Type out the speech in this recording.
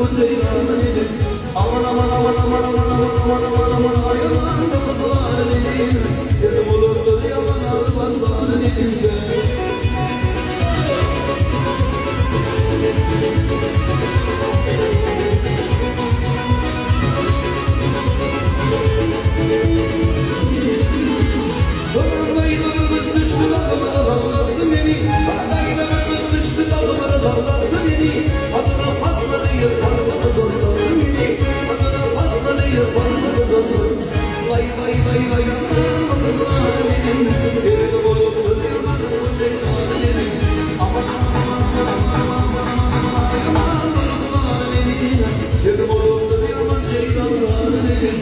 Aman aman aman aman aman aman aman aman aman ayılan da kızlar elim. Yerim olurdu yaman arvazlar elimde. Düştü dağlara dağlattı beni. Adayla beni düştü dağlara dağlattı beni. Adına Fatma diye parmağı zorladı beni. Adına Fatma diye parmağı zorladı. Vay vay vay vay aman kızlar benim. Yerini buluttu yaman kızlar benim. Aman aman aman aman aman kızlar benim. Yerini buluttu yaman ceylanlar benim.